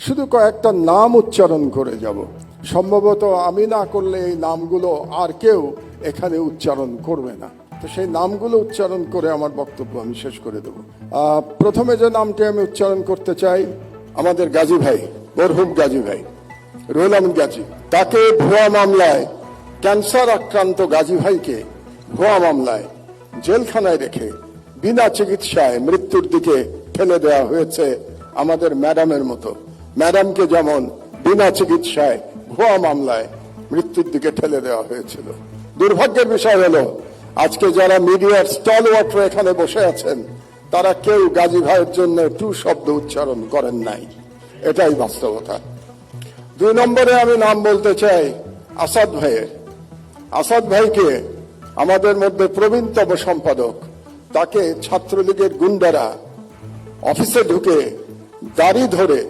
শুধু কয়েকটা নাম উচ্চারণ করে যাব। সম্ভবত আমি না করলে এই নামগুলো আর কেউ এখানে উচ্চারণ করবে না, তো সেই নামগুলো উচ্চারণ করে আমার বক্তব্য আমি শেষ করে দেব। প্রথমে যে নামটি আমি উচ্চারণ করতে চাই, আমাদের গাজী ভাই, মরহুম গাজী ভাই রুহুল আমিন গাজী, তাকে ভুয়া মামলায়, ক্যান্সার আক্রান্ত গাজী ভাইকে ভুয়া মামলায় জেলখানায় রেখে বিনা চিকিৎসায় মৃত্যুর দিকে ঠেলে দেওয়া হয়েছে। আমাদের ম্যাডামের মতো, ম্যাডামকে যেমন বিনা চিকিৎসায় ভুয়া মামলায় মৃত্যুর দিকে ঠেলে দেওয়া হয়েছিল। দুর্ভাগ্যের বিষয় হলো আজকে যারা মিডিয়ার স্টল ওয়াটার এখানে বসে আছেন, তারা কেউ গাজী ভাইয়ের জন্য টু শব্দ উচ্চারণ করেন নাই। এটাই বাস্তবতা। 2 নম্বরে আমি নাম বলতে চাই আসাদ ভাইয়ের। আসাদ ভাইকে আমাদের মধ্যে প্রবীণতম সম্পাদক, তাকে ছাত্রলীগের গুন্ডারা অফিসে ঢুকে দাড়ি ধরে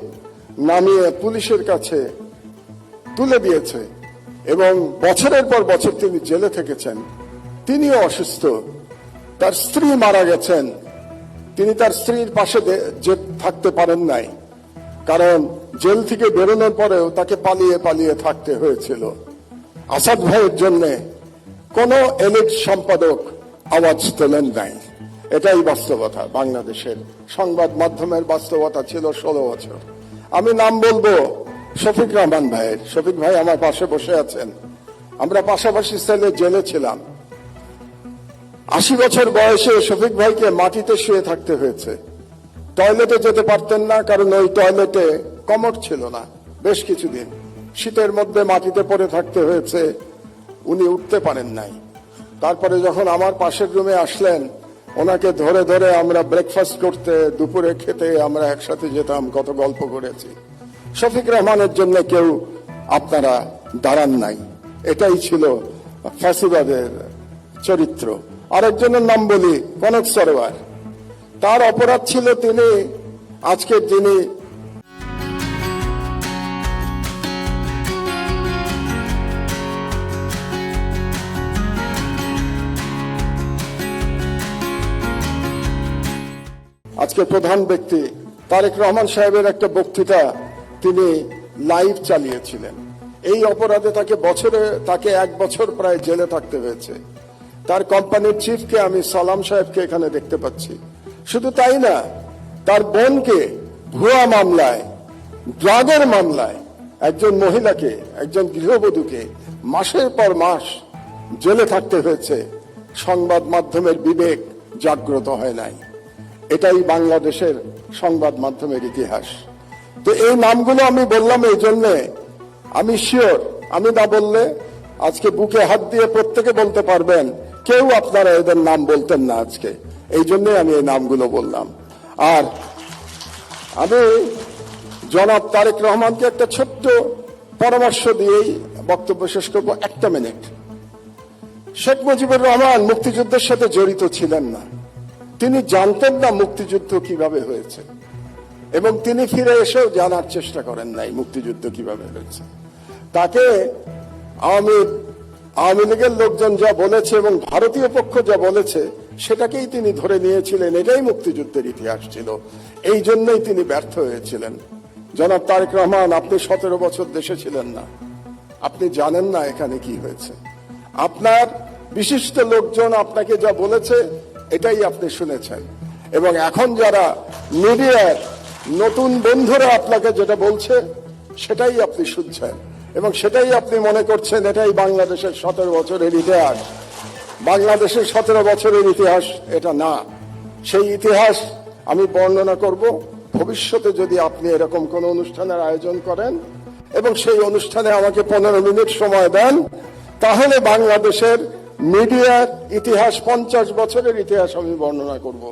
নামিয়ে পুলিশের কাছে তুলে দিয়েছে এবং বছরের পর বছর তিনি জেলে থেকেছেন। তিনিও অসুস্থ, তার স্ত্রী মারা গেছেন, তিনি তার স্ত্রীর পাশে যে থাকতে পারেন নাই, কারণ জেল থেকে বেরোনোর পরেও তাকে পালিয়ে পালিয়ে থাকতে হয়েছিল। আসাদ ভাইয়ের জন্য কোন এলিট সম্পাদক আওয়াজ তোলেন নাই। এটাই বাস্তবতা। বাংলাদেশের সংবাদ মাধ্যমের বাস্তবতা ছিল 16 বছর। আমি নাম বলবো শফিক রহমান ভাইয়ের। শফিক ভাই আমার পাশে বসে আছেন, আমরা পাশাপাশি সেলে জেলে ছিলাম। 80 বছর বয়সে শফিক ভাইকে মাটিতে শুয়ে থাকতে হয়েছে। টয়লেটে যেতে পারতেন না, কারণ ওই টয়লেটে কমোড ছিল না। বেশ কিছুদিন শীতের মধ্যে মাটিতে পড়ে থাকতে হয়েছে, উনি উঠতে পারেন নাই। তারপরে যখন আমার পাশের রুমে আসলেন, ওনাকে ধরে ধরে আমরা ব্রেকফাস্ট করতে, দুপুরে খেতে আমরা একসাথে যেতাম, কত গল্প করেছি। শফিক রহমানের জন্য কেউ আপনারা দাঁড়ান নাই। এটাই ছিল ফ্যাসিবাদের চরিত্র। আরেকজনের নাম বলি কনক সরোয়ার। তার অপরাধ ছিল তিনি আজকের দিনে আজকে প্রধান ব্যক্তি তারেক রহমান সাহেবের একটা বক্তৃতা তিনি লাইভ চালিয়েছিলেন। এই অপরাধে তাকে 1 বছর প্রায় জেলে থাকতে হয়েছে। তার কোম্পানির চিফকে আমি সালাম সাহেবকে এখানে দেখতে পাচ্ছি। শুধু তাই না, তার বোনকে ভুয়া মামলায়, ড্রাগের মামলায় একজন মহিলাকে, একজন গৃহবধূকে মাসের পর মাস জেলে থাকতে হয়েছে। সংবাদ মাধ্যমের বিবেক জাগ্রত হয় নাই। এটাই বাংলাদেশের সংবাদ মাধ্যমের ইতিহাস। তো এই নামগুলো আমি বললাম এই জন্যে, আমি শিওর আমি না বললে আজকে বুকে হাত দিয়ে প্রত্যেকে বলতে পারবেন কেউ আপনারা এদের নাম বলতেন না আজকে। এই জন্যই আমি এই নামগুলো বললাম। আর আমি জনাব তারেক রহমানকে একটা ছোট্ট পরামর্শ দিয়েই বক্তব্য শেষ করব। 1 মিনিট। শেখ মুজিবুর রহমান মুক্তিযুদ্ধের সাথে জড়িত ছিলেন না। তিনি জানতেন না মুক্তিযুদ্ধ কিভাবে হয়েছে, এবং তিনি ফিরে এসেও জানার চেষ্টা করেন নাই মুক্তিযুদ্ধ কিভাবে হয়েছে। তাকে আওয়ামী লীগের লোকজন যা বলেছে এবং ভারতীয় পক্ষ যা বলেছে সেটাকেই তিনি ধরে নিয়েছিলেন। এটাই মুক্তিযুদ্ধের ইতিহাস ছিল। এই জন্যই তিনি ব্যর্থ হয়েছিলেন। জনাব তারেক রহমান, আপনি 17 বছর দেশে ছিলেন না, আপনি জানেন না এখানে কি হয়েছে। আপনার বিশিষ্ট লোকজন আপনাকে যা বলেছে এটাই আপনি শুনেছেন, এবং এখন যারা মিডিয়ার নতুন বন্ধুরা আপনাকে যেটা বলছে সেটাই আপনি শুনছেন, এবং সেটাই আপনি মনে করছেন এটাই বাংলাদেশের 17 বছরের ইতিহাস। বাংলাদেশের 17 বছরের ইতিহাস এটা না। সেই ইতিহাস আমি বর্ণনা করব ভবিষ্যতে যদি আপনি এরকম কোন অনুষ্ঠানের আয়োজন করেন এবং সেই অনুষ্ঠানে আমাকে 15 মিনিট সময় দেন, তাহলে বাংলাদেশের মিডিয়ার ইতিহাস, 50 বছরের ইতিহাস আমি বর্ণনা করব।